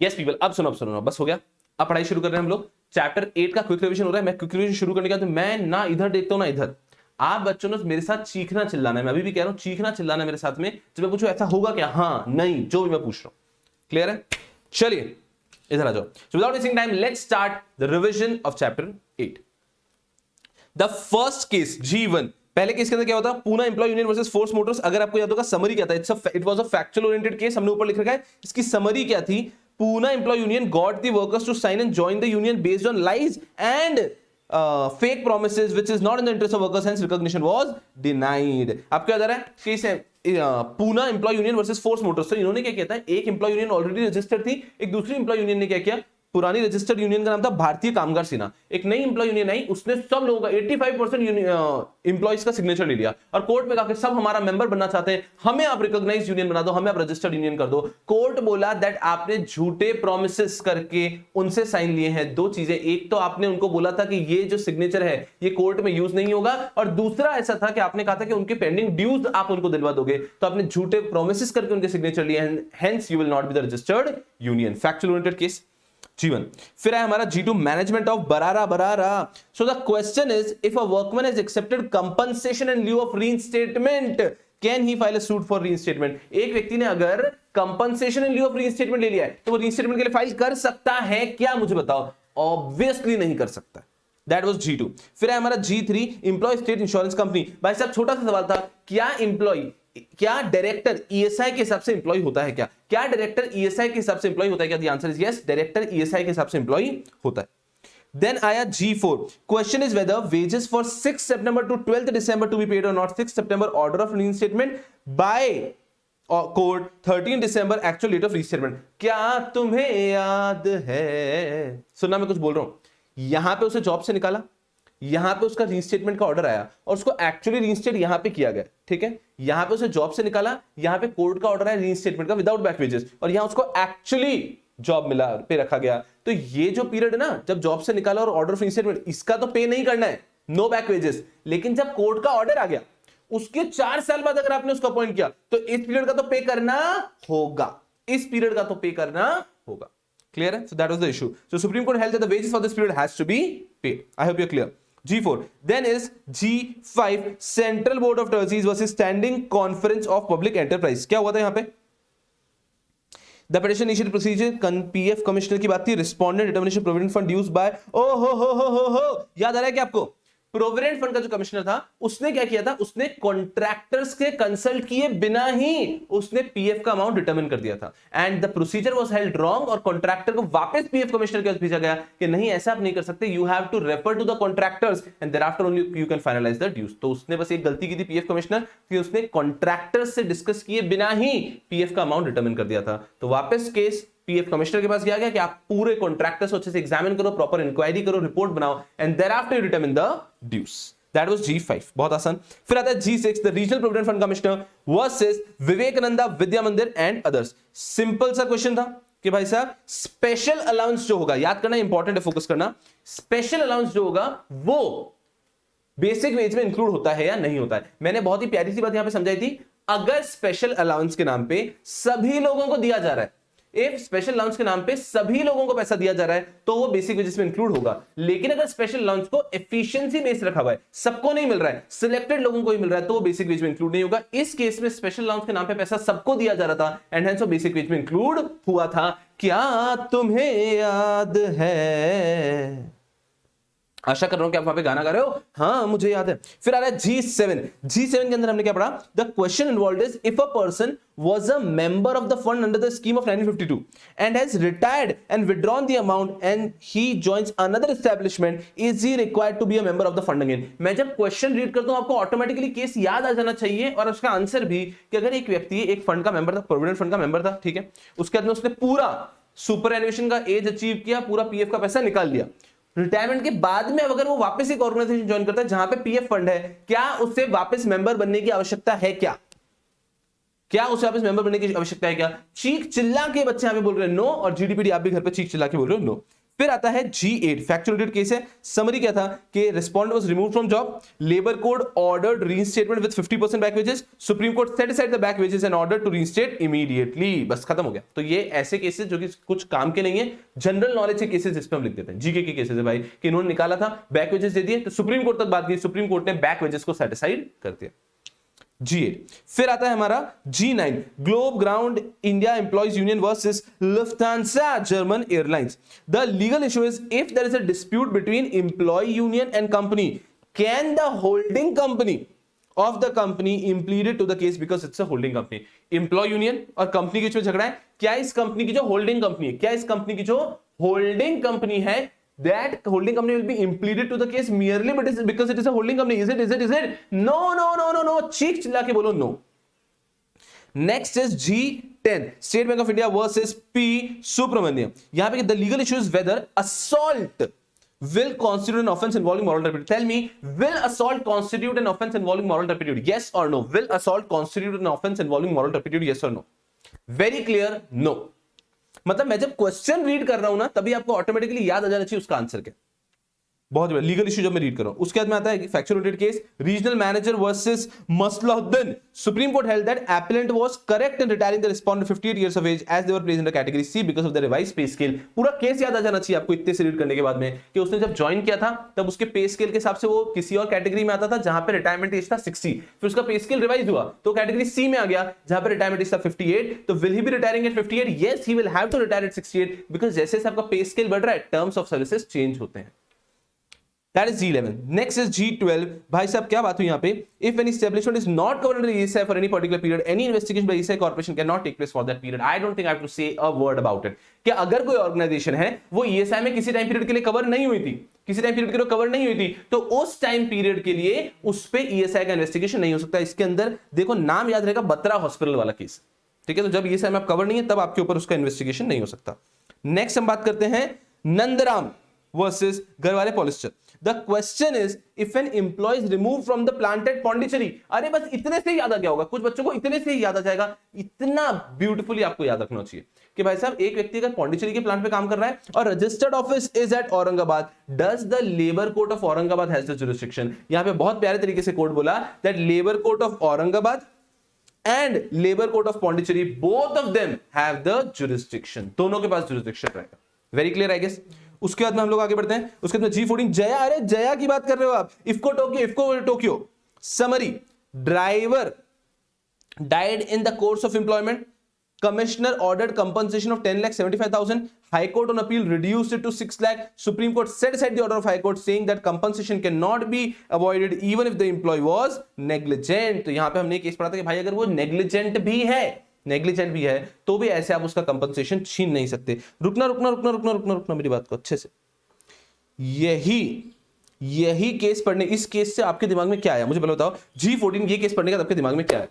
Yes people, अब सुनो, बस हो गया। अब पढ़ाई शुरू कर रहे हैं हम लोग। चैप्टर 8 का क्विक रिवीजन हो रहा है। मैं क्विक रिवीजन शुरू करने का तो मैं ना इधर देखता हूं ना इधर। आप बच्चों ने मेरे साथ चीखना चिल्लाना है, मैं अभी भी कह रहा हूं, चीखना चिल्लाना है मेरे साथ में। जब मैं पूछूं ऐसा होगा क्या, हाँ नहीं, जो भी मैं पूछ रहा हूं। क्लियर है? चलिए इधर आ जाओ। So without wasting time let's start the revision of chapter 8। The first case G1, पहले केस के अंदर क्या होता है, Poona employ union versus Force Motors. अगर आपको याद होगा समरी क्या था, it was a factual oriented case, हमने ऊपर लिख रखा है। इसकी समरी क्या थी, Poona employ union got the workers to sign and join the union based on lies and fake promises which is not in the interest of workers, hence recognition was denied. आपको याद आ रहा है केस है Poona employ union versus Force Motors. तो इन्होंने क्या किया था, एक एम्प्लॉय यूनियन ऑलरेडी रजिस्टर्ड थी, एक दूसरी एम्प्लॉय यूनियन ने क्या किया, पुरानी रजिस्टर्ड यूनियन का नाम था भारतीय कामगार सेना, एक नई एम्प्लॉय यूनियन आई, उसने सब लोगों का 85% एम्प्लॉइज का सिग्नेचर ले लिया और कोर्ट में जाकर सब हमारा मेंबर बनना चाहते हैं, हमें आप रिकॉग्नाइज्ड यूनियन बना दो, हमें आप रजिस्टर्ड यूनियन कर दो। कोर्ट बोला दैट आपने झूठे प्रोमिसेस करके उनसे साइन लिए हैं। दो चीजें, एक तो आपने उनको बोला था कि ये जो सिग्नेचर है ये कोर्ट में यूज नहीं होगा, और दूसरा ऐसा था कि आपने कहा था कि उनके पेंडिंग ड्यूज आप उनको दिलवा दोगे, तो आपने झूठे प्रोमिसेस करके उनके सिग्नेचर लिए, hence you will not be the registered union. Factual oriented case G1। फिर है हमारा G2, management of Barara. So the question is, if a workman has accepted compensation in lieu of reinstatement, can he file a suit for reinstatement. एक व्यक्ति ने अगर compensation in lieu of रीइंस्टेटमेंट ले लिया है तो वो रीइंस्टेटमेंट के लिए फाइल कर सकता है क्या, मुझे बताओ। ऑब्वियसली नहीं कर सकता। That was G2। फिर है हमारा G3, employ state insurance company. भाई साहब छोटा सा सवाल था, क्या डायरेक्टर ईएसआई के हिसाब से एम्प्लॉय होता है क्या डायरेक्टर ईएसआई के हिसाब से एम्प्लॉय होता है क्या? The answer is yes, director ESI के हिसाब से एम्प्लॉय होता है। देन आया G4, question is whether wages for 6 September to 12 December to be paid और not 6 September order of reinstatement by court 13 December actual date of reinstatement. क्या तुम्हें याद है? सुनना मैं कुछ बोल रहा हूं। यहां पे उसे जॉब से निकाला, यहां पे उसका रीइंस्टेटमेंट का ऑर्डर आया और उसको एक्चुअली रीइंस्टेट यहां पे किया गया, ठीक है। यहां पे उसे जॉब से निकाला, यहां पे कोर्ट का ऑर्डर है रीइंस्टेटमेंट का विदाउट बैक वेजेस, और यहां उसको एक्चुअली जॉब मिला पे रखा गया। तो ये जो पीरियड है ना, जब जॉब से निकाला और ऑर्डर ऑफ रीइंस्टेटमेंट, इसका तो पे नहीं करना है, नो बैक वेजेस। लेकिन जब कोर्ट का ऑर्डर आ गया उसके 4 साल बाद अगर आपने उसको अपॉइंट किया तो इस पीरियड का तो पे करना होगा, इस पीरियड का तो पे करना होगा। क्लियर है? So that was the issue. So Supreme Court held that the wages for this period has to be paid. I hope you are clear. G4, then is G5, Central Board of Trustees versus Standing Conference of Public Enterprise। क्या हुआ था यहां पे? The petition initial procedure PF commissioner की बात थी, respondent determination provident fund used by हो याद आ रहा है क्या आपको? प्रोविडेंट फंड का जो कमिश्नर था उसने क्या किया था, उसने कॉन्ट्रैक्टर्स के कंसल्ट किए बिना ही उसने पीएफ का अमाउंट डिटरमिन कर दिया था, and the procedure was held wrong, और कॉन्ट्रैक्टर को वापस पीएफ कमिश्नर के पास भेजा गया कि नहीं ऐसा आप नहीं कर सकते, you have to refer to the contractors and thereafter only you can finalise the dues. तो उसने बस एक गलती की थी पीएफ कमिश्नर कि उसने कॉन्ट्रैक्टर्स से डिस्कस किए बिना ही पीएफ का अमाउंट डिटरमिन कर दिया था। तो वापस केस पीएफ कमिश्नर के पास गया कि आप पूरे कॉन्ट्रैक्टर्स को अच्छे से एग्जामिन करो, प्रॉपर इंक्वायरी करो, रिपोर्ट बनाओ, and thereafter you determine the dues. That was G5, बहुत आसान। फिर आता है G6, the regional provident fund commissioner versus Vivekananda Vidya Mandir and others. Simple सा क्वेश्चन था कि भाई साहब स्पेशल अलाउंस जो होगा, याद करना इंपॉर्टेंट है, फोकस करना, स्पेशल अलाउंस जो होगा वो बेसिक वेज में इंक्लूड होता है या नहीं होता है। मैंने बहुत ही प्यारी सी बात यहां पे समझाई थी, अगर स्पेशल अलाउंस के नाम पे सभी लोगों को दिया जा रहा है, इफ स्पेशल अलाउंस के नाम पे सभी लोगों को पैसा दिया जा रहा है तो वो बेसिक वेजेस में इंक्लूड होगा। लेकिन अगर स्पेशल अलाउंस को एफिशिएंसी बेस रखा हुआ है, सबको नहीं मिल रहा है, सिलेक्टेड लोगों को ही मिल रहा है, तो वो बेसिक वेज में इंक्लूड नहीं होगा। इस केस में स्पेशल अलाउंस के नाम पे पैसा सबको दिया जा रहा था एंड हेंस वो बेसिक वेज में इंक्लूड हुआ था। क्या तुम्हें याद है? आशा कर रहा हूं कि आप वहां पे गाना गा रहे हो। हाँ मुझे याद है। फिर आ रहा है G7 के अंदर हमने क्या पढ़ा, the question involved is if a person was a member of the fund under the scheme of 1952 and has retired and withdrawn the amount and he joins another establishment, is he required to be a member of the fund again? मैं जब question read करता हूं आपको automatically case याद आ जाना चाहिए और उसका आंसर भी कि अगर एक व्यक्ति एक फंड का मेंबर था, प्रोविडेंट फंड का मेंबर था, ठीक है, उसके बाद में उसने पूरा सुपर एनुएशन का एज अचीव किया, पूरा पीएफ का पैसा निकाल लिया, रिटायरमेंट के बाद में अगर वो वापस एक ऑर्गेनाइजेशन ज्वाइन करता है जहां पे पीएफ फंड है, क्या उससे वापस मेंबर बनने की आवश्यकता है? क्या उसे वापस मेंबर बनने की आवश्यकता है क्या? चीख चिल्ला के बच्चे यहां पे बोल रहे हैं नो, और जीडीपीडी आप भी घर पे चीख चिल्ला के बोल रहे हो नो। फिर आता है G8 फैक्चुअल केस है। समरी क्या था कि respondent was removed from job, labour court ordered reinstatement with 50% back wages, Supreme Court set aside the back wages and order to reinstate immediately. बस खत्म हो गया। तो ये ऐसे केसेस जो कि कुछ काम के नहीं है, जनरल नॉलेज के केसेस इस पे हम लिख देते हैं। जीके के केसेस है भाई कि इन्होंने निकाला था, बैक वेजेस दे दिए, तो सुप्रीम कोर्ट तक बात की, सुप्रीम कोर्ट ने बैक वेजेस को सेट असाइड कर दिया। G8 फिर आता है हमारा G9 Globe Ground India employees union versus Lufthansa German Airlines. The legal issue is if there is a dispute between employ union and company, can the holding company of the company impleaded to the case because it's a holding company। Employ union और company के बीच में झगड़ा है, क्या इस company की जो होल्डिंग कंपनी है, क्या इस कंपनी की जो होल्डिंग कंपनी है, that holding company will be impleaded to the case merely because it is a holding company? Is it? No, चीख चिल्ला के बोलो no। Next is G10 State Bank of India versus P Subramaniam। यहां पे the legal issue is whether assault will constitute an offense involving moral turpitude। Tell me, will assault constitute an offense involving moral turpitude? Yes or no? Will assault constitute an offense involving moral turpitude? Yes or no? Very clear, no। मतलब मैं जब question read कर रहा हूं ना, तभी आपको automatically याद आ जाना चाहिए उसका आंसर क्या। बहुत बड़ा लीगल इश्यू जब मैं रीड कर रहा हूं। उसके बाद में आता है factual related case, regional manager versus Maslahuddin. Supreme Court held that appellant was correct in retiring the respondent 58 years of age as they were placed in the category C because of the revised pay scale. पूरा case याद आ जाना चाहिए आपको इतने से read करने के बाद में कि उसने जब ज्वाइन किया था तब उसके पे स्केल के हिसाब से वो किसी और कैटेगरी में आता था जहां पे रिटायरमेंट एज था 60, फिर उसका पे स्केल रिवाइज हुआ तो कैटेगरी सी में आ गया जहां पे रिटायरमेंट एज था 58। तो will he be retiring at 58? Yes, he will have to retire at 68 because जैसे जैसे आपका पे स्केल बढ़ रहा है टर्म्स ऑफ सर्विसेज चेंज होते हैं। That is G11. Next is G12। भाई साहब क्या बात हुई यहाँ पे? If any establishment is not covered under ESI for any particular period, any investigation by ESI corporation cannot take place for that period। I don't think I have to say a word about it। कि अगर कोई organisation है वो ESI में किसी time period के लिए cover नहीं हुई थी, किसी टाइम पीरियड के लिए कवर नहीं हुई थी, तो उस टाइम पीरियड के लिए उस पे ESI का इन्वेस्टिगेशन नहीं हो सकता। इसके अंदर देखो नाम याद रहेगा, बत्रा हॉस्पिटल वाला केस, ठीक है। तो जब ESI में आप कवर नहीं है तब आपके ऊपर उसका इन्वेस्टिगेशन नहीं हो सकता। नेक्स्ट हम बात करते हैं Nandram versus Garware polyester. The question is if an employee is removed from the plant at Pondicherry। अरे बस इतने से ही याद आ गया होगा, कुछ बच्चों को इतने से ही याद आ जाएगा। इतना ब्यूटीफुली आपको याद रखना चाहिए कि भाई साहब एक व्यक्ति अगर पौंडीचेरी के प्लांट पे काम कर रहा है और registered office is at Aurangabad, does the labour court of Aurangabad has the jurisdiction. यहां पे बहुत प्यारे तरीके से कोर्ट बोला that labour court of Aurangabad and labour court of Pondicherry both of them have the jurisdiction. दोनों के पास जुरिस्डिक्शन रहेगा। Very clear I guess. उसके बाद में हम लोग आगे बढ़ते हैं। उसके बाद G14 जया। अरे जया की बात कर रहे हो आप? IFFCO Tokyo. Summary, driver died in the course of employment, commissioner ordered compensation of 10,75,000, high court on appeal reduced it to 6 lakh, Supreme Court set aside the order of high court saying that compensation can not be avoided even if the employ was negligent. तो यहां पे हमने case पढ़ा था कि भाई अगर वो नेग्लिजेंट भी है तो भी ऐसे आप उसका कंपनसेशन छीन नहीं सकते। रुकना मेरी बात को अच्छे से। यही केस पढ़ने, इस केस से आपके दिमाग में क्या आया मुझे पहले बताओ। G14 ये केस पढ़ने का आपके दिमाग में क्या है?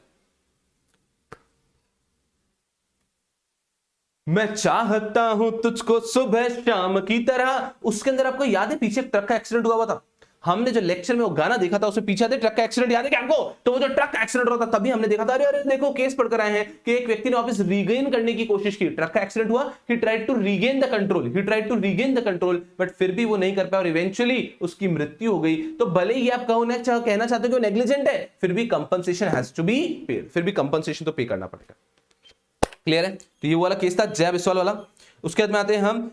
मैं चाहता हूं तुझको सुबह शाम की तरह। उसके अंदर आपको याद है पीछे ट्रक का एक्सीडेंट हुआ था? हमने जो लेक्चर में वो गाना देखा था उसमें पीछे ट्रक का एक्सीडेंट याद है क्या आपको? तो वो जो ट्रक का एक्सीडेंट हुआ था तभी हमने देखा था अरे देखो केस पढ़कर आए हैं कि एक व्यक्ति ने वापस रीगेन करने की कोशिश की, ट्रक का एक्सीडेंट हुआ, he tried to regain the control but फिर भी वो नहीं कर पाया और इवेंचुअली उसकी मृत्यु हो गई। तो भले ही आप कहना चाहते हो कि वो नेग्लिजेंट है, फिर भी compensation has to be paid, फिर भी कंपनसेशन तो पे करना पड़ेगा। क्लियर है? तो ये वाला केस था जय बिस्वाल वाला। उसके बाद में आते हैं हम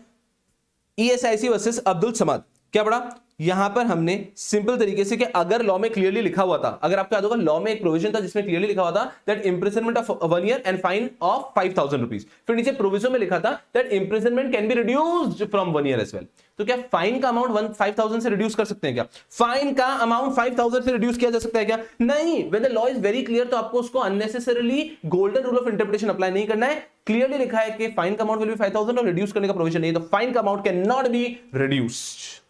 ESIC वर्सेस अब्दुल समाद। क्या पढ़ा? यहां पर हमने सिंपल तरीके से कि अगर लॉ में क्लियरली लिखा हुआ था, अगर आपको याद होगा लॉ में एक प्रोविजन था जिसमें क्लियरली लिखा हुआ था that imprisonment of 1 year and fine of 5,000 rupees, फिर नीचे प्रोविजन में लिखा था that imprisonment can be reduced from 1 year as well. तो क्या फाइन का अमाउंट 5,000 से रिड्यूस कर सकते हैं क्या? फाइन का अमाउंट 5,000 से रिड्यूस किया जा सकता है क्या? नहीं। When the law is very clear तो आपको उसको unnecessarily golden rule of interpretation apply नहीं करना है। क्लियरली लिखा है कि फाइन का अमाउंट विल बी 5,000 और रिड्यूस करने का प्रोविजन नहीं है, तो फाइन का amount can not be reduced.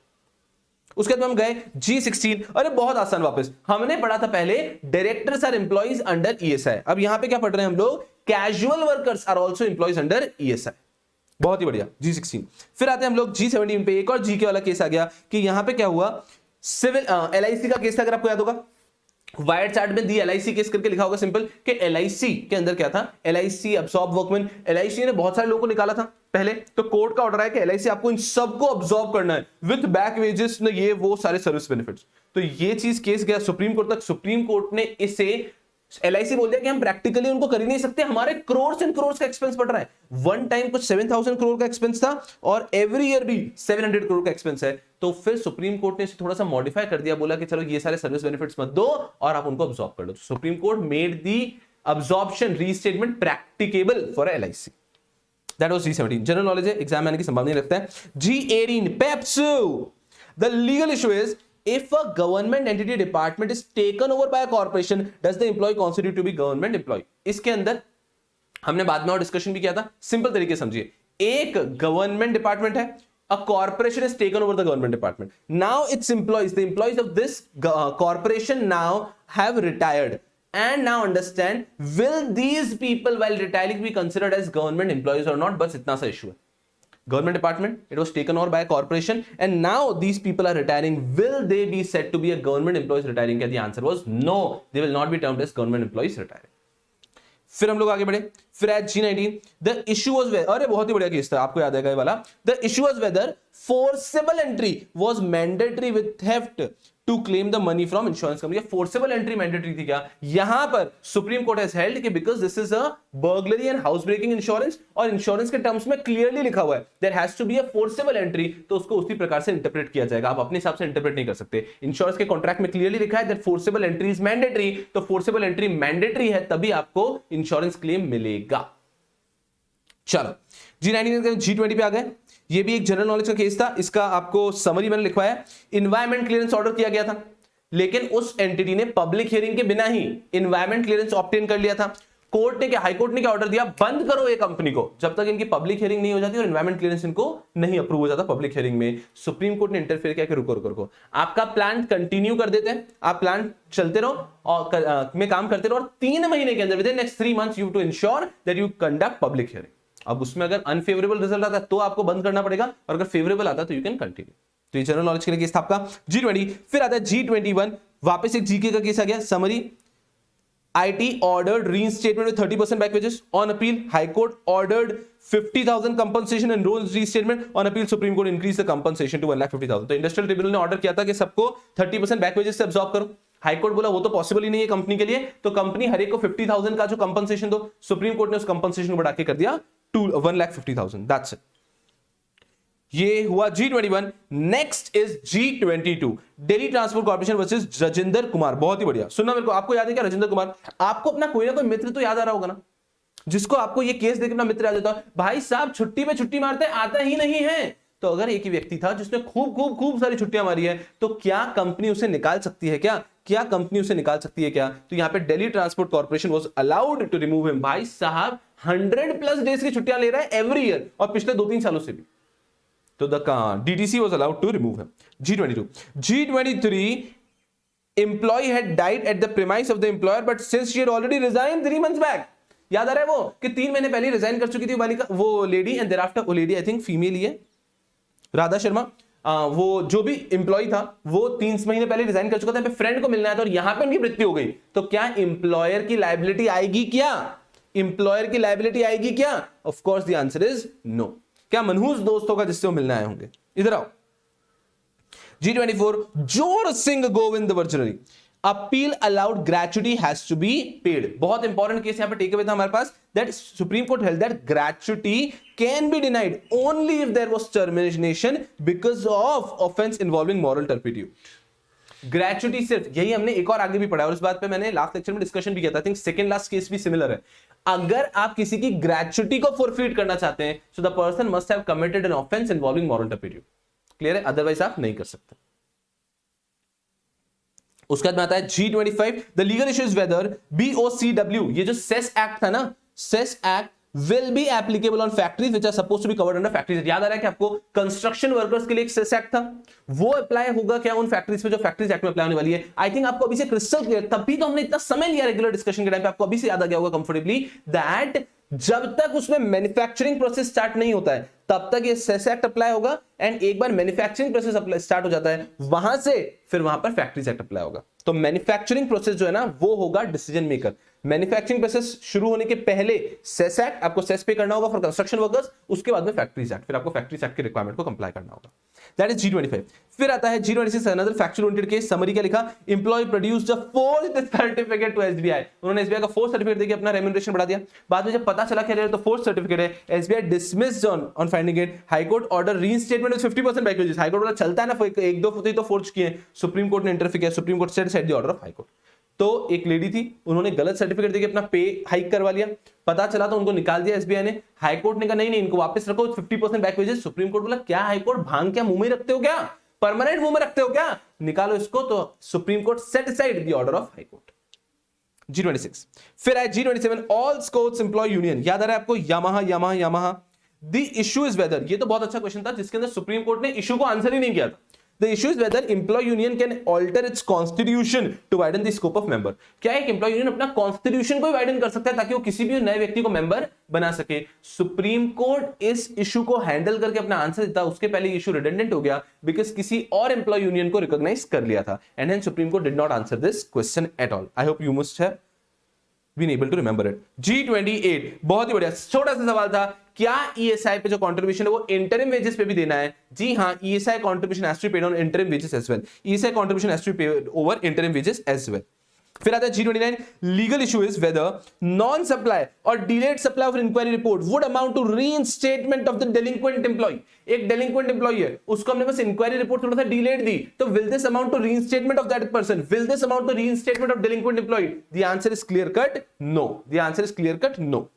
उसके बाद हम गए G16। अरे बहुत आसान, वापस हमने पढ़ा था पहले directors are employees under ESI। अब यहां पे क्या पढ़ रहे हैं हम लोग? Casual workers are also employees under ESI। बहुत ही बढ़िया G16। फिर आते हैं हम लोग G17 पे। एक और GK वाला केस आ गया कि यहां पे क्या हुआ, सिविल LIC का केस था अगर आपको याद होगा। वायर चार्ट में दी एलआईसी केस करके लिखा होगा सिंपल कि एलआईसी के अंदर क्या था, एलआईसी अब्सॉर्ब वर्कमैन, एलआईसी ने बहुत सारे लोगों को निकाला था पहले, तो कोर्ट का ऑर्डर है कि एलआईसी आपको इन सबको अब्सॉर्ब करना है विद बैक वेजेस ने ये वो सारे सर्विस बेनिफिट्स। तो ये चीज केस गया सुप्रीम कोर्ट तक, सुप्रीम कोर्ट ने इसे एलआईसी बोल दिया कि हम प्रैक्टिकली उनको कर ही नहीं सकते, हमारे करोड़ एंड करोड़ का एक्सपेंस पड़ रहा है। वन टाइम कुछ 7,000 करोड़ का एक्सपेंस था और एवरी ईयर भी 700 करोड़ का एक्सपेंस है। तो फिर सुप्रीम कोर्ट ने इसे थोड़ा सा मॉडिफाई कर दिया, बोला कि चलो ये सारे सर्विस बेनिफिट्स मत दो और आप उनको अब्सॉर्ब कर लो। Supreme Court made the absorption reinstatement practicable for LIC. That was G17। General knowledge है, एग्जाम आने की संभावना नहीं रखता है। G18 PEPSU, the legal issue is if a government entity department is taken over by a corporation, does the employee constitute to be government employee? इसके अंदर हमने बाद में और डिस्कशन भी किया था, सिंपल तरीके समझिए, एक गवर्नमेंट डिपार्टमेंट है, a corporation is taken over the government department, now its employees, the employees of this corporation now have retired, and now understand, will these people while retiring be considered as government employees or not? बस इतना सा issue है। Government department, it was taken over by a corporation and now these people are retiring, will they be said to be a government employees retiring? The answer was no, they will not be termed as government employees retiring। फिर हम लोग आगे बढ़े, फिर at G19 the issue was whether, अरे बहुत ही बढ़िया case था, आपको याद आएगा ये वाला, the issue was whether forcible entry was mandatory with theft to claim the money from insurance company। Forcible entry mandatory थी क्या? यहां पर सुप्रीम कोर्ट हैज हेल्ड कि because this is a burglary and house breaking insurance और insurance के terms में clearly लिखा हुआ है there has to be a forcible entry, तो उसको उसी प्रकार से इंटरप्रेट किया जाएगा, आप अपने हिसाब से इंटरप्रेट नहीं कर सकते। इंश्योरेंस के कॉन्ट्रैक्ट में क्लियरली लिखा है that forcible entry is mandatory, तो फोर्सेबल एंट्री मैंडेटरी है तभी आपको इंश्योरेंस क्लेम मिलेगा। चलो G19 G20 पे आ गए, ये भी एक जनरल नॉलेज का केस था, इसका आपको समरी मैंने लिखवाया है। इन्वायरमेंट क्लियरेंस ऑर्डर किया गया था, लेकिन उस एंटिटी ने पब्लिक हियरिंग के बिना ही इन्वायरमेंट क्लियरेंस ऑब्टेन कर लिया था। कोर्ट ने क्या, हाई कोर्ट ने क्या ऑर्डर दिया, बंद करो ये कंपनी को जब तक इनकी पब्लिक हियरिंग नहीं हो जाती और इन्वायरमेंट क्लियरेंस इनको नहीं अप्रूव हो जाता पब्लिक हियरिंग में। सुप्रीम कोर्ट ने इंटरफेयर किया कि रुको रुको रुको, आपका प्लान कंटिन्यू कर देते हैं, आप प्लान चलते रहो और में काम करते रहो और 3 महीने के अंदर within next 3 months you to ensure that you conduct public hearing. अब उसमें अगर अनफेवरेबल रिजल्ट आता है तो आपको बंद करना पड़ेगा और अगर फेवरेबल आता है तो यू कैन कंटिन्यू। तो ये जनरल नॉलेज के लिए केस था आपका G20। फिर आता है G21, वापस एक जीके का केस आ गया। Summary, IT ordered reinstatement with 30% back wages on appeal, High Court ordered 50,000 compensation and role reinstatement on appeal, Supreme Court increased the compensation to 1,50,000। तो इंडस्ट्रियल ट्रिब्यूनल ने ऑर्डर किया था कि सबको 30% बैक वेजेस से absorb करो। High court बोला वो तो पॉसिबल ही नहीं है कंपनी के लिए, तो कंपनी हर एक को 50,000 का जो कंपनसेशन दो। सुप्रीम कोर्ट ने उस कंपनसेशन को बढ़ा के कर दिया 1,50,000। That's it. ये हुआ G21। Next is G22, Delhi Transport corporation versus Rajendra Kumar. बहुत ही बढ़िया, सुनना मेरे को, आपको याद है क्या राजेंद्र कुमार? आपको अपना कोई ना कोई मित्र तो याद आ रहा होगा ना, जिसको आपको ये केस देख अपना मित्र याद आता है, भाई साहब छुट्टी पे छुट्टी मारते आता ही नहीं है। तो अगर एक ही व्यक्ति था जिसने खूब खूब खूब सारी छुट्टियां मारी है, तो क्या कंपनी उसे निकाल सकती है क्या कंपनी उसे निकाल सकती है क्या? तो यहां पे Delhi Transport Corporation was allowed to remove him. भाई साहब 100+ डेज की छुट्टियां ले रहा है एवरी ईयर और पिछले 2-3 सालों से भी, तो the DTC was allowed to remove him। G22, G23, employee had died at the premise of the employer, but since she had already resigned 3 months back, याद आ रहा है वो कि 3 महीने पहले रिजाइन कर चुकी थी वो लेडी, एंड thereafter वो लेडी आई थिंक फीमेल ही है, राधा शर्मा, वो जो भी एम्प्लॉय था वो 3 महीने पहले रिजाइन कर चुका था, फ्रेंड को मिलना है, तो यहां पे उनकी मृत्यु हो गई, तो क्या एम्प्लॉयर की लायबिलिटी आएगी क्या? एम्प्लॉयर की लायबिलिटी आएगी क्या? Of course the answer is no. क्या मनहूस दोस्त होगा जिससे वो मिलने आए होंगे? इधर आओ। G24, जोर सिंह गोविंद वर्जनरी, appeal allowed gratuity has to be paid. बहुत इंपॉर्टेंट केस यहां पे टेक अवे था हमारे पास, that Supreme Court held that gratuity can be denied only if there was termination because of offence involving moral turpitude. Gratuity सिर्फ, यही हमने एक और आगे भी पढ़ा और इस बात पे मैंने लास्ट लेक्चर में डिस्कशन भी किया था, I think second last case भी सिमिलर है। अगर आप किसी की ग्रेचुटी को फॉरफीट करना चाहते हैं, so the person must have committed N offence involving moral turpitude. Clear है? अदरवाइज आप नहीं कर सकते। उसके बाद में आता है G25, the legal issue is whether BOCW, ये जो सेस एक्ट था ना, cess act will be applicable on factories which are supposed to be covered under factories। याद आ रहा है कि आपको कंस्ट्रक्शन वर्कर्स के लिए एक सेस एक्ट था, वो अप्लाई होगा क्या उन फैक्ट्रीज पे जो फैक्ट्रीज एक्ट में अप्लाई होने वाली है? आई थिंक आपको अभी से क्रिस्टल क्लियर, तभी तो हमने इतना समय लिया रेगुलर डिस्कशन के टाइम पे, आपको अभी से याद आ गया होगा कंफर्टेबली दैट जब तक उसमें मैन्युफैक्चरिंग प्रोसेस स्टार्ट नहीं होता है तब तक ये सेस एक्ट अप्लाई होगा, एंड एक बार मैन्युफैक्चरिंग प्रोसेस स्टार्ट हो जाता है वहां से फिर वहां पर फैक्ट्रीज एक्ट अप्लाई होगा। तो मैन्युफैक्चरिंग प्रोसेस जो है ना वो होगा डिसीजन मेकर। मैन्युफैक्चरिंग प्रोसेस शुरू होने के पहले सेस एक्ट, आपको सेस पे करना होगा फॉर कंस्ट्रक्शन वर्कर्स, उसके बाद में फैक्ट्रीज एक्ट, फिर आपको फैक्ट्रीज एक्ट के रिक्वायरमेंट को कंप्लाई करना होगा। That is G25। फिर आता है G26, another factual oriented case. Summary क्या लिखा, employ produced a forced certificate to SBI. उन्होंने एसबीआई का फोर्स सर्टिफिकेट देके अपना रेम्यूनरेशन बढ़ा दिया। बाद में जब पता चला कि तो फोर्स सर्टिफिकेट है, SBI dismissed on finding it. High Court order reinstatement with 50% backwages. High Court वाला चलता है ना, एक दो तो फोर्स किए, सुप्रीम कोर्ट ने इंटरफेयर किया, Supreme Court set the order of high court. तो एक लेडी थी, उन्होंने गलत सर्टिफिकेट देके अपना पे हाइक करवा लिया, पता चला तो उनको निकाल दिया एसबीआई ने। हाई कोर्ट ने कहा नहीं इनको वापस रखो 50% बैक वेजेस। सुप्रीम कोर्ट बोला क्या हाई कोर्ट भांग क्या मुंह में रखते हो क्या, परमानेंट मुंह में रखते हो क्या, निकालो इसको। तो supreme Court set aside the order of high court. G26। फिर है G27, all sports employ union. याद आ रहा है आपको, Yamaha. The issue is weather, ये तो बहुत अच्छा क्वेश्चन था जिसके अंदर सुप्रीम कोर्ट ने इशू को आंसर ही नहीं किया था। The issue is whether employee union can alter its constitution to widen the scope of member। क्या एक एम्प्लॉय यूनियन अपना कॉन्स्टिट्यूशन को वाइडन कर सकता है ताकि वो किसी भी नए व्यक्ति को मेंबर बना सके। सुप्रीम कोर्ट इस इशू को हैंडल करके अपना आंसर देता, उसके पहले इशू रिडंडेंट हो गया बिकॉज किसी और एम्प्लॉय यूनियन को रिकॉग्नाइज कर लिया था, and hence supreme court did not answer this question at all. I hope you must have been able to remember it। G28, बहुत ही बढ़िया, छोटा सा सवाल था, क्या ईएसआई पे जो कंट्रीब्यूशन है वो इंटरिम वेजेस पे भी देना है? जी हां, ESI contribution has to be paid on interim wages as well. ESI contribution has to be paid over interim wages as well. फिर आता है G29, legal issue is whether non supply और delayed supply of inquiry report would amount to reinstatement of the delinquent employee. एक delinquent employ है, उसको हमने बस inquiry report थोड़ा सा डिलेड दी, तो will this amount to reinstatement of that person, will this amount to reinstatement of delinquent employee? The answer is clear cut no, the answer is clear cut no.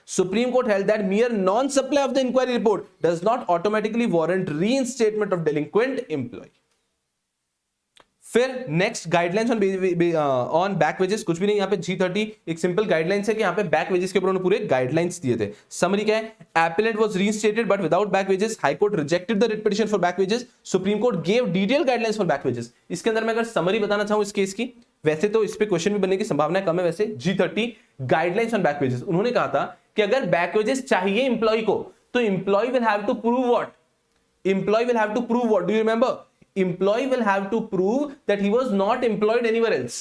Supreme Court held that mere non-supply of the inquiry report does not automatically warrant reinstatement of delinquent employee। फिर next guidelines on back wages, कुछ भी नहीं यहाँ पे G30 एक simple guidelines है कि यहाँ पे बैक वेजेस के ऊपर उन्होंने पूरे गाइडलाइंस दिए थे। समरी क्या है, appellant was reinstated but without back wages, High Court rejected the writ petition for back wages, Supreme Court gave detail guidelines for back wages. इसके अंदर मैं अगर समरी बताना चाहूं इस केस की, वैसे तो इस पे क्वेश्चन भी बनने की संभावना कम है, वैसे G30 guidelines on back wages, उन्होंने कहा था कि अगर बैक वेजेस चाहिए एम्प्लॉय को तो employ will have to prove what, employ will have to prove what, do you remember? Employee will have to prove that he was not employed anywhere else।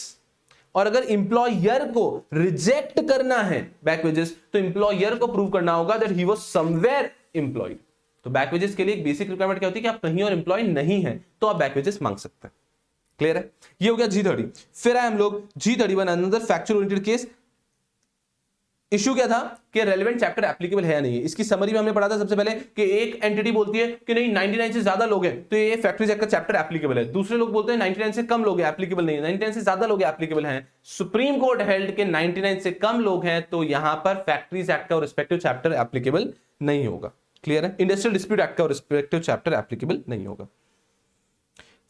और अगर एम्प्लॉयर को reject करना है back wages तो employer को prove करना होगा that he was somewhere employed। तो बैक वेजेस के लिए एक बेसिक रिक्वायरमेंट क्या होती है कि आप कहीं और एम्प्लॉय नहीं है तो आप बैक वेजेस मांग सकते हैं। क्लियर है? ये हो गया G30। फिर आए हम लोग G31, another factual oriented case. Issue क्या था कि रेलेवेंट चैप्टर एप्लीकेबल है या नहीं है। इसकी समरी में हमने पढ़ा था सबसे पहले कि एक एंटिटी बोलती है कि नहीं 99 से ज्यादा लोग हैं तो ये फैक्ट्रीज एक्ट का चैप्टर एप्लीकेबल है, दूसरे लोग बोलते हैं 99 से कम लोग हैं एप्लीकेबल नहीं है, 99 से ज्यादा लोग एप्लीकेबल हैं। सुप्रीम कोर्ट हेल्ड के 99 से कम लोग हैं तो यहां पर फैक्ट्रीज एक्ट का रिस्पेक्टिव चैप्टर एप्लीकेबल नहीं होगा। क्लियर है? इंडस्ट्रियल डिस्प्यूट एक्ट का रिस्पेक्टिव चैप्टर एप्लीकेबल नहीं होगा।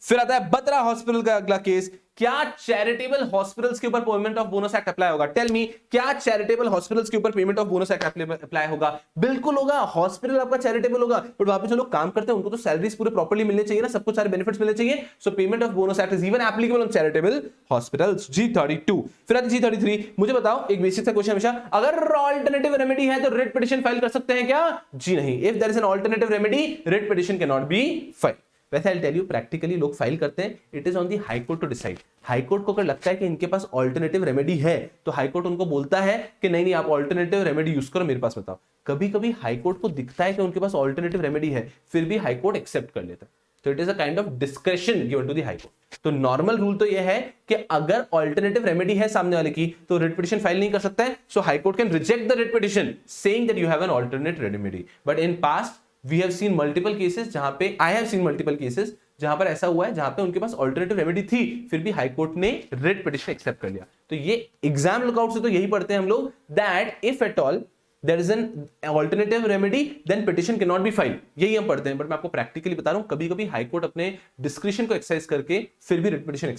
फिर आता है बत्रा हॉस्पिटल का अगला केस। क्या चैरिटेबल हॉस्पिटल्स के ऊपर payment of bonus act apply होगा? टेल मी, क्या चैरिटेबल हॉस्पिटल्स के ऊपर payment of bonus act apply होगा? बिल्कुल होगा। हॉस्पिटल आपका चैरिटेबल होगा, बट वहां पे जो लोग काम करते हैं उनको तो सैलरीज पूरे प्रॉपर्ली मिलने चाहिए ना, सबको सारे बेनिफिट्स मिलने चाहिए। सो payment of bonus act is even applicable on charitable hospitals. G32। फिर आती G33। मुझे बताओ, एक बेसिक सा क्वेश्चन हमेशा, अगर ऑल्टरनेटिव रेमेडी है तो रिट पिटीशन फाइल कर सकते हैं क्या? जी नहीं। If there is an alternative remedy writ petition can not be file. वैसे आई टेल यू, प्रैक्टिकली लोग फाइल करते हैं, it is on the high court to decide. High court को अगर लगता है कि इनके पास ऑल्टरनेटिव रेमेडी है तो हाई कोर्ट उनको बोलता है कि नहीं नहीं आप ऑल्टरनेटिव रेमेडी यूज करो, मेरे पास बताओ। कभी कभी हाई कोर्ट को दिखता है कि उनके पास ऑल्टरनेटिव रेमेडी है, फिर भी हाई कोर्ट एक्सेप्ट कर लेता है। तो it is a kind of discretion given to the high court. तो नॉर्मल रूल तो यह है कि अगर ऑल्टरनेटिव रेमेडी है सामने वाले की तो रिट पिटीशन फाइल नहीं कर सकता है। So High Court can reject the writ petition saying that you have an alternate remedy. But in past we have seen multiple cases जहां पे, I have seen multiple cases जहां पर ऐसा हुआ है जहां पे उनके पास ऑल्टरनेटिव रेमेडी थी फिर भी हाई कोर्ट ने रिट पिटीशन एक्सेप्ट कर लिया। तो ये एग्जाम लुकआउट से तो यही पढ़ते हैं हम लोग, that if at all there is an alternative remedy then petition can not be file. यही हम पढ़ते हैं। बट मैं आपको प्रैक्टिकली बता रहा हूं, कभी कभी हाई कोर्ट अपने डिस्क्रिप्शन को एक्सरसाइज करके फिर भी रिट पिटीशन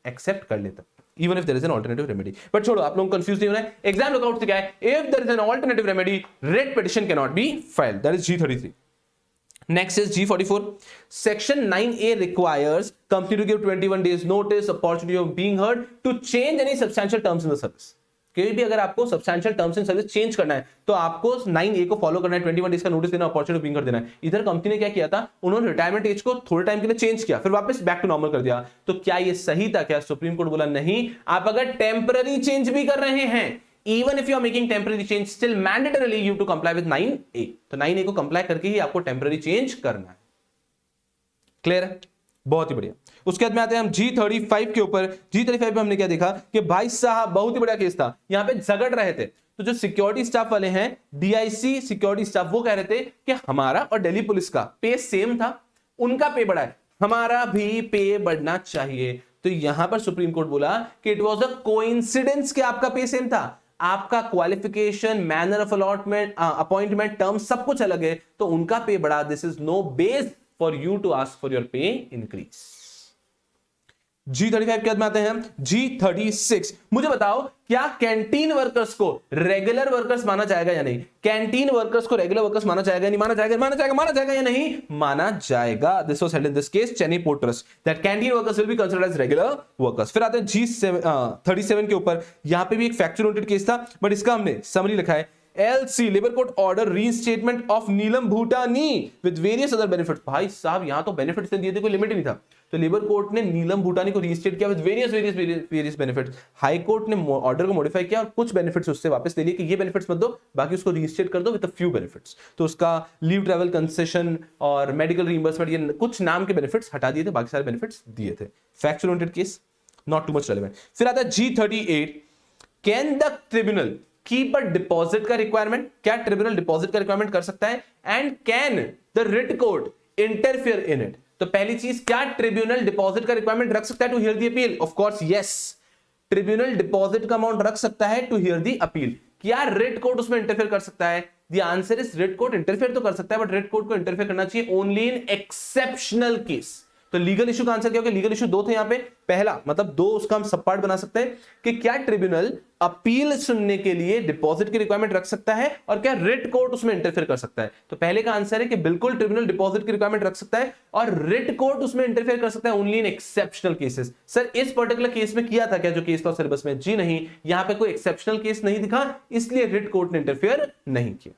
एक्सेप्ट कर लेता है, even if there is an alternative remedy। But छोड़ो, आप लोग कंफ्यूज नहीं होना है। एग्जाम लुकआउट से क्या है, if there is an alternative remedy writ petition cannot be filed। that is G33। Next is G44। Section 9A requires company to give 21 days notice, opportunity of being heard to change any substantial terms in the service। कोई भी अगर आपको substantial terms and service change करना है तो आपको 9A को follow करना है, 21 डेज का नोटिस देना, अपॉर्चुनिटी पिंग कर देना है। इधर कंपनी ने क्या किया था, उन्होंने रिटायरमेंट एज को थोड़े टाइम के लिए चेंज किया, फिर वापस बैक टू नॉर्मल कर दिया। तो क्या ये सही था? क्या सुप्रीम कोर्ट बोला नहीं, आप अगर टेम्पररी चेंज भी कर रहे हैं, even if you are making temporary change, still mandatorily you have to comply with 9A। तो 9A को कंप्लाई करके ही आपको टेम्पररी चेंज करना है। क्लियर है? बहुत ही बढ़िया। उसके बाद में आते हैं हम G35 के ऊपर। G35 में हमने क्या देखा कि भाई साहब बहुत ही बड़ा केस था, यहां पे झगड़ रहे थे। तो जो सिक्योरिटी स्टाफ वाले हैं, DIC सिक्योरिटी स्टाफ, वो कह रहे थे कि हमारा और दिल्ली पुलिस का पे सेम था, उनका पे बढ़ा है, हमारा भी पे बढ़ना चाहिए। तो यहां पर सुप्रीम कोर्ट बोला कि इट वॉज अ कोइंसिडेंस कि आपका पे सेम था, आपका qualification, manner of allotment, appointment, term सब कुछ अलग है, तो उनका पे बढ़ा। This is no base for you to ask for your pay increase. G35 के बाद में आते हैं G36। मुझे बताओ क्या कैंटीन वर्कर्स को रेगुलर वर्कर्स माना जाएगा या नहीं? कैंटीन वर्कर्स को रेगुलर वर्कर्स माना जाएगा नहीं? माना जाएगा, माना जाएगा, माना जाएगा या नहीं? माना जाएगा। This was held in this case Chennai Port Trust that canteen workers will be considered as regular workers. फिर आते हैं G37 के ऊपर। यहां पे भी एक फैक्चुअल नोटेड केस था, बट इसका हमने समरी लिखा है, LC labour court order reinstatement of Neelam Bhutani with various other benefits. भाई साहब यहां तो बेनिफिट्स दिए थे, कोई लिमिट नहीं था। तो लेबर कोर्ट ने नीलम भूटानी को रीइंस्टेट किया with various benefits. High court ने ऑर्डर को मॉडिफाई किया और कुछ बेनिफिट्स उससे वापस ले लिए कि ये बेनिफिट्स मत दो, बाकी उसको रीइंस्टेट कर दो विद अ फ्यू बेनिफिट्स। तो उसका लीव ट्रैवल कंसेशन और मेडिकल रीइंबर्समेंट, ये कुछ नाम के बेनिफिट्स हटा दिए थे, बाकी सारे बेनिफिट्स दिए थे। Factual noted case, not too much relevant. फिर आता है G38। Can the tribunal keep a deposit का रिक्वायरमेंट? क्या ट्रिब्यूनल डिपॉजिट का रिक्वायरमेंट कर सकता है? And can the writ court interfere in it? तो पहली चीज, क्या ट्रिब्यूनल डिपॉजिट का रिक्वायरमेंट रख सकता है to hear the appeal? Of course yes, tribunal deposit का अमाउंट रख सकता है टू हियर द अपील। क्या रिट कोर्ट उसमें इंटरफेयर कर सकता है? The answer is writ court interfere तो कर सकता है, बट रिट कोर्ट को इंटरफेयर करना चाहिए ओनली इन एक्सेप्शनल केस। तो लीगल इशू का आंसर क्या होगा? लीगल इशू दो थे यहां पे। पहला मतलब दो, उसका हम सब पार्ट बना सकते हैं कि क्या ट्रिब्यूनल अपील सुनने के लिए डिपॉजिट की रिक्वायरमेंट रख सकता है और क्या रिट कोर्ट उसमें इंटरफेयर कर सकता है? तो पहले का आंसर है कि बिल्कुल ट्रिब्यूनल डिपॉजिट की रिक्वायरमेंट रख सकता है और रिट कोर्ट उसमें इंटरफेयर कर सकता है only in exceptional cases. Sir इस पर्टिकुलर केस में किया था क्या जो केस था सिलेबस में? जी नहीं, यहां पे कोई एक्सेप्शनल केस नहीं दिखा, इसलिए रिट कोर्ट ने इंटरफेयर नहीं किया।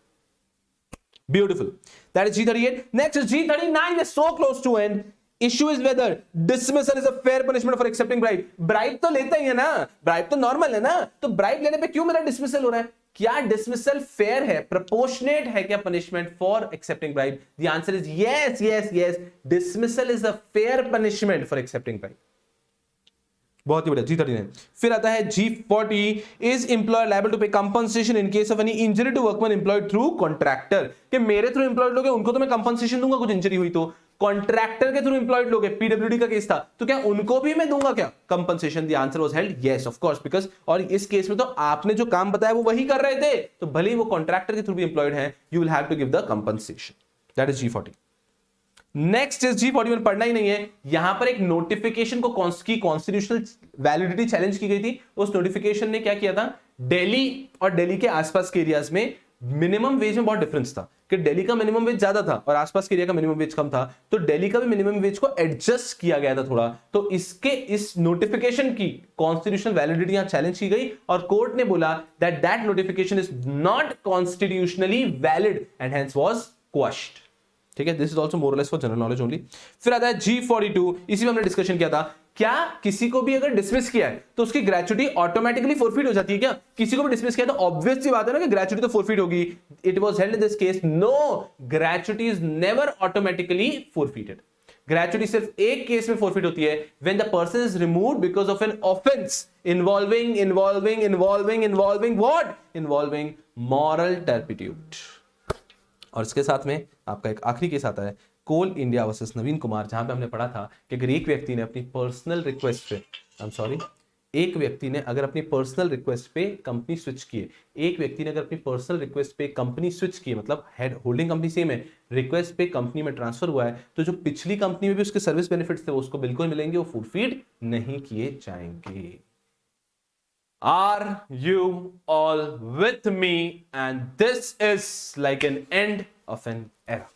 Beautiful. That is G38. Next is G39. We're so close to end. Issue is whether dismissal is a fair punishment for accepting bribe. Bribe तो लेता ही है ना, bribe तो normal है ना, तो bribe लेने पे क्यों मेरा dismissal हो रहा है? क्या dismissal fair है, proportionate है क्या punishment for accepting bribe? The answer is yes, yes, yes. Dismissal is a fair punishment for accepting bribe. बहुत ही बढ़िया। G39। फिर आता है G40। Is employer liable to pay compensation in case of any injury to workman employed through contractor? कि मेरे through employed लोगे उनको तो मैं कंपनसेशन दूंगा कुछ इंजरी हुई तो, कॉन्ट्रैक्टर के थ्रू एम्प्लॉयड लोगे, पीडब्ल्यूडी का केस था, तो क्या उनको भी मैं दूंगा क्या compensation? The answer was held yes of course, because और इस केस में तो आपने जो काम बताया वो वही कर रहे थे, तो भले ही वो कॉन्ट्रैक्टर के थ्रू भी एम्प्लॉयड है, you will have to give the compensation. That is G40। Next is G41। पढ़ना ही नहीं है, यहां पर एक नोटिफिकेशन को कॉन्स्टिट्यूशनल वैलिडिटी चैलेंज की गई थी। उस नोटिफिकेशन ने क्या किया था, दिल्ली और दिल्ली के आसपास के एरियाज में मिनिमम वेज में बहुत डिफरेंस था कि दिल्ली का मिनिमम वेज ज्यादा था और आसपास के एरिया का मिनिमम वेज कम था, तो दिल्ली का भी मिनिमम वेज को एडजस्ट किया गया था थोड़ा। तो इस नोटिफिकेशन की कॉन्स्टिट्यूशनल वैलिडिटी यहां चैलेंज की गई और कोर्ट ने बोला that that notification is not constitutionally valid and hence was quashed. ठीक है, दिस इज ऑल्सो मोर और less for general knowledge only. फिर आता है G42। इसी में हमने डिस्कशन किया था, क्या किसी को भी अगर डिसमिस किया है तो उसकी ग्रेच्युटी ऑटोमेटिकली फोरफीट हो जाती है क्या? किसी को भी डिसमिस किया तो ऑब्वियस सी बात है ना कि ग्रेच्युटी तो फोरफीट होगी। It was held in this case no, gratuity is never automatically forfeited. Gratuity सिर्फ एक केस में फोरफीट होती है, when the person is removed because of an offence involving what? Involving moral turpitude. और इसके साथ में आपका एक आखिरी केस आता है, कोल इंडिया वर्सेस नवीन कुमार, जहां पे हमने पढ़ा था कि अगर एक व्यक्ति ने अपनी पर्सनल रिक्वेस्ट पे, एक व्यक्ति ने अगर अपनी पर्सनल रिक्वेस्ट पे कंपनी स्विच किए, एक व्यक्ति ने अगर अपनी पर्सनल रिक्वेस्ट पे कंपनी स्विच की, मतलब हेड होल्डिंग कंपनी सेम है, रिक्वेस्ट पे कंपनी में ट्रांसफर हुआ है, तो जो पिछली कंपनी में भी उसके सर्विस बेनिफिट्स थे वो उसको बिल्कुल मिलेंगे, वो फुलफिल नहीं किए जाएंगे। Are you all with me? And this is like an end of an era.